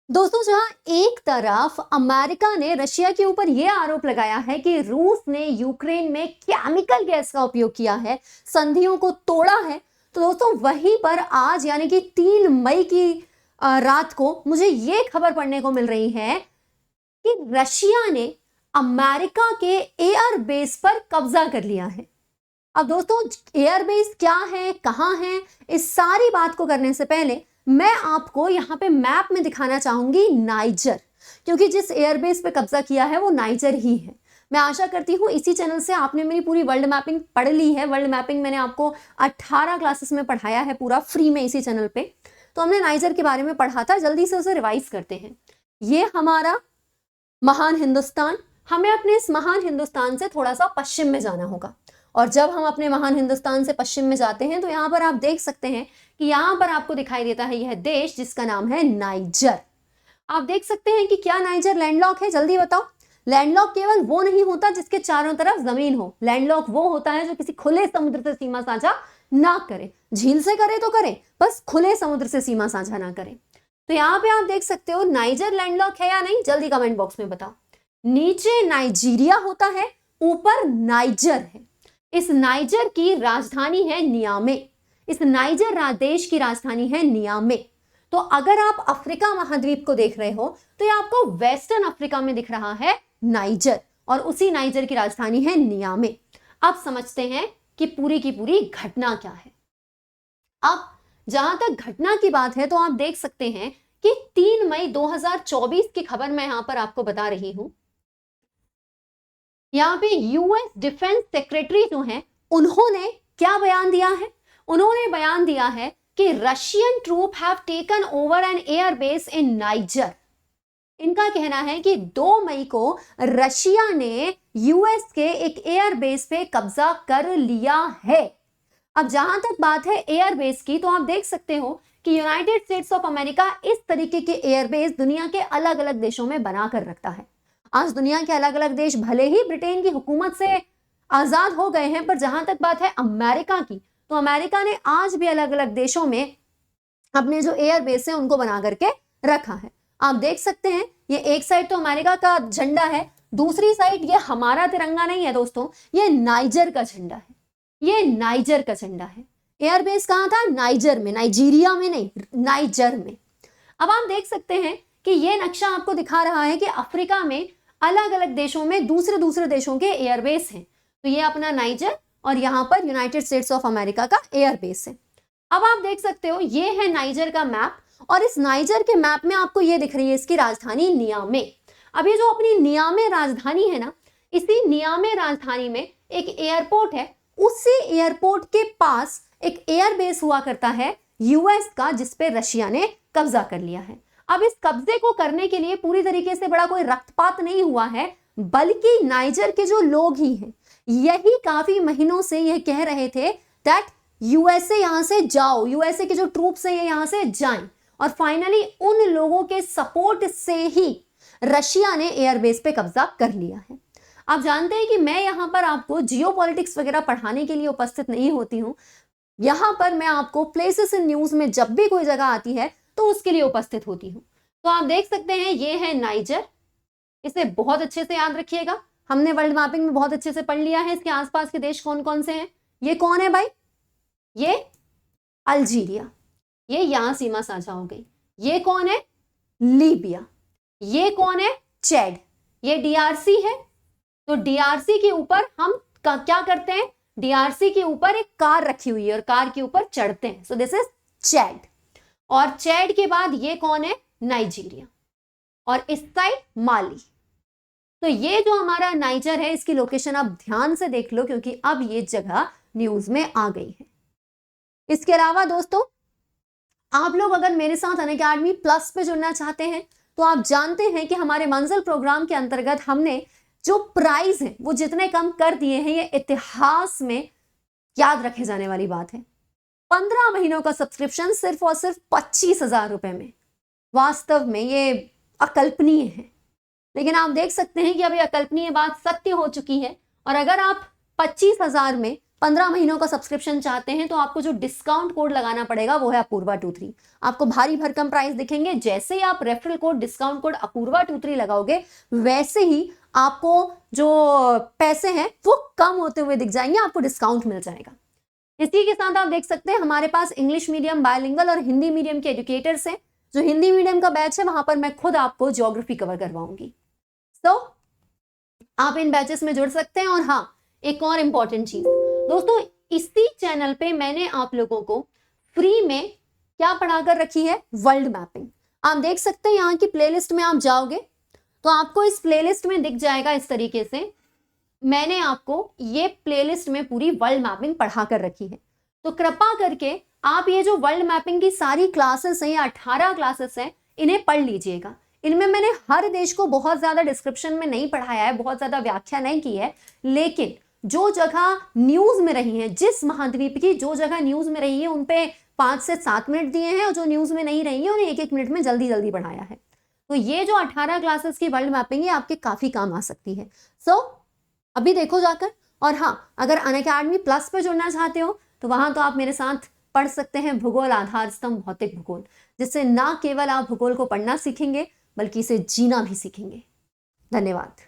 दोस्तों, जहां एक तरफ अमेरिका ने रशिया के ऊपर यह आरोप लगाया है कि रूस ने यूक्रेन में केमिकल गैस का उपयोग किया है, संधियों को तोड़ा है, तो दोस्तों वहीं पर आज यानी कि 3 मई की रात को मुझे यह खबर पढ़ने को मिल रही है कि रशिया ने अमेरिका के एयर बेस पर कब्जा कर लिया है। अब दोस्तों, एयरबेस क्या है, कहां है, इस सारी बात को करने से पहले मैं आपको यहां पे मैप में दिखाना चाहूंगी नाइजर, क्योंकि जिस एयरबेस पे कब्जा किया है वो नाइजर ही है। मैं आशा करती हूं इसी चैनल से आपने मेरी पूरी वर्ल्ड मैपिंग पढ़ ली है। वर्ल्ड मैपिंग मैंने आपको 18 क्लासेस में पढ़ाया है, पूरा फ्री में इसी चैनल पे। तो हमने नाइजर के बारे में पढ़ा था, जल्दी से उसे रिवाइज करते हैं। ये हमारा महान हिंदुस्तान, हमें अपने इस महान हिंदुस्तान से थोड़ा सा पश्चिम में जाना होगा। और जब हम अपने महान हिंदुस्तान से पश्चिम में जाते हैं तो यहाँ पर आप देख सकते हैं कि यहाँ पर आपको दिखाई देता है यह देश जिसका नाम है नाइजर। आप देख सकते हैं कि क्या नाइजर लैंडलॉक है? जल्दी बताओ। लैंडलॉक केवल वो नहीं होता जिसके चारों तरफ जमीन हो। लैंडलॉक वो होता है जो किसी खुले समुद्र से सीमा साझा ना करे। झील से करे तो करे, बस खुले समुद्र से सीमा साझा ना करे। तो यहाँ पे आप देख सकते हो नाइजर लैंडलॉक है या नहीं, जल्दी कमेंट बॉक्स में बताओ। नीचे नाइजीरिया होता है, ऊपर नाइजर है। इस नाइजर की राजधानी है नियामे। इस नाइजर देश की राजधानी है नियामे। तो अगर आप अफ्रीका महाद्वीप को देख रहे हो तो ये आपको वेस्टर्न अफ्रीका में दिख रहा है नाइजर, और उसी नाइजर की राजधानी है नियामे। अब समझते हैं कि पूरी की पूरी घटना क्या है। अब जहां तक घटना की बात है तो आप देख सकते हैं कि 3 मई 2024 की खबर मैं यहां पर आपको बता रही हूं। यहाँ पे यूएस डिफेंस सेक्रेटरी जो हैं उन्होंने क्या बयान दिया है? उन्होंने बयान दिया है कि Russian troop have taken over an air base in Niger. इनका कहना है कि 2 मई को रशिया ने यूएस के एक एयर बेस पे कब्जा कर लिया है। अब जहां तक बात है एयर बेस की, तो आप देख सकते हो कि यूनाइटेड स्टेट्स ऑफ अमेरिका इस तरीके के एयर बेस दुनिया के अलग अलग देशों में बनाकर रखता है। आज दुनिया के अलग अलग देश भले ही ब्रिटेन की हुकूमत से आजाद हो गए हैं, पर जहां तक बात है अमेरिका की, तो अमेरिका ने आज भी अलग अलग देशों में अपने जो एयर बेस है उनको बना करके रखा है। आप देख सकते हैं ये एक साइड तो अमेरिका का झंडा है, दूसरी साइड ये हमारा तिरंगा नहीं है दोस्तों, ये नाइजर का झंडा है। ये नाइजर का झंडा है। एयर बेस कहां था? नाइजर में, नाइजीरिया में नहीं, नाइजर में। अब आप देख सकते हैं कि ये नक्शा आपको दिखा रहा है कि अफ्रीका में अलग अलग देशों में दूसरे दूसरे देशों के एयरबेस हैं। तो ये अपना नाइजर और यहाँ पर यूनाइटेड स्टेट्स ऑफ अमेरिका का एयरबेस है। अब आप देख सकते हो ये है नाइजर का मैप, और इस नाइजर के मैप में आपको ये दिख रही है इसकी राजधानी नियामे। अब ये जो अपनी नियामे राजधानी है ना, इसी नियामे राजधानी में एक एयरपोर्ट है। उसी एयरपोर्ट के पास एक एयरबेस हुआ करता है यूएस का, जिसपे रशिया ने कब्जा कर लिया है। अब इस कब्जे को करने के लिए पूरी तरीके से बड़ा कोई रक्तपात नहीं हुआ है, बल्कि नाइजर के जो लोग ही हैं यही काफी महीनों से यह कह रहे थे दैट यूएसए यहां से जाओ, यूएसए के जो ट्रूप्स हैं ये यहां से जाएं, और फाइनली उन लोगों के सपोर्ट से ही रशिया ने एयरबेस पे कब्जा कर लिया है। आप जानते हैं कि मैं यहां पर आपको जियोपॉलिटिक्स वगैरह पढ़ाने के लिए उपस्थित नहीं होती हूं। यहां पर मैं आपको प्लेसेस इन न्यूज में जब भी कोई जगह आती है तो उसके लिए उपस्थित होती हूं। तो आप देख सकते हैं ये है नाइजर। इसे बहुत अच्छे से याद रखिएगा, हमने वर्ल्ड मैपिंग में बहुत अच्छे से पढ़ लिया है इसके आसपास के देश कौन कौन से हैं। ये कौन है भाई? ये अल्जीरिया, ये यहां सीमा साझा हो गई। ये कौन है? लीबिया। ये कौन है? चैड। ये डीआरसी है। तो डीआरसी के ऊपर हम क्या करते हैं? डीआरसी के ऊपर एक कार रखी हुई है और कार के ऊपर चढ़ते हैं। So this is Chad. और चैड के बाद ये कौन है? नाइजीरिया। और इस साइड माली। तो ये जो हमारा नाइजर है इसकी लोकेशन आप ध्यान से देख लो, क्योंकि अब ये जगह न्यूज में आ गई है। इसके अलावा दोस्तों, आप लोग अगर मेरे साथ अनअकैडमी प्लस पे जुड़ना चाहते हैं तो आप जानते हैं कि हमारे मंजिल प्रोग्राम के अंतर्गत हमने जो प्राइस है वो जितने कम कर दिए हैं, ये इतिहास में याद रखे जाने वाली बात है। 15 महीनों का सब्सक्रिप्शन सिर्फ और सिर्फ 25,000 रुपए में। वास्तव में ये अकल्पनीय है, लेकिन आप देख सकते हैं कि अब ये अकल्पनीय बात सत्य हो चुकी है। और अगर आप 25,000 में 15 महीनों का सब्सक्रिप्शन चाहते हैं तो आपको जो डिस्काउंट कोड लगाना पड़ेगा वो है अपूर्वा23। आपको भारी भरकम प्राइस दिखेंगे, जैसे ही आप रेफरल कोड डिस्काउंट कोड अपूर्वा23 लगाओगे वैसे ही आपको जो पैसे हैं वो कम होते हुए दिख जाएंगे, आपको डिस्काउंट मिल जाएगा। इसी के साथ आप देख सकते हैं हमारे पास इंग्लिश मीडियम, बायलिंगुअल और हिंदी मीडियम के एजुकेटर्स हैं। जो हिंदी मीडियम का बैच है वहां पर मैं खुद आपको ज्योग्राफी कवर करवाऊंगी। तो आप इन बैचेस में जुड़ सकते हैं। और हाँ, एक और इंपॉर्टेंट चीज दोस्तों, इसी चैनल पे मैंने आप लोगों को फ्री में क्या पढ़ाकर रखी है, वर्ल्ड मैपिंग। आप देख सकते हैं यहाँ की प्लेलिस्ट में आप जाओगे तो आपको इस प्लेलिस्ट में दिख जाएगा इस तरीके से, मैंने आपको ये प्लेलिस्ट में पूरी वर्ल्ड मैपिंग पढ़ा कर रखी है। तो कृपा करके आप ये जो वर्ल्ड मैपिंग की सारी क्लासेस हैं, 18 क्लासेस हैं, इन्हें पढ़ लीजिएगा। इनमें मैंने हर देश को बहुत ज्यादा डिस्क्रिप्शन में नहीं पढ़ाया है, बहुत ज्यादा व्याख्या नहीं की है, लेकिन जो जगह न्यूज में रही है, जिस महाद्वीप की जो जगह न्यूज में रही है उन पे 5 से 7 मिनट दिए हैं, और जो न्यूज में नहीं रही है उन्हें 1-1 मिनट में जल्दी जल्दी पढ़ाया है। तो ये जो 18 क्लासेस की वर्ल्ड मैपिंग है आपके काफी काम आ सकती है। सो अभी देखो जाकर। और हाँ, अगर अनअकैडमी प्लस पे जुड़ना चाहते हो तो वहां तो आप मेरे साथ पढ़ सकते हैं भूगोल आधार स्तंभ भौतिक भूगोल, जिससे ना केवल आप भूगोल को पढ़ना सीखेंगे बल्कि इसे जीना भी सीखेंगे। धन्यवाद।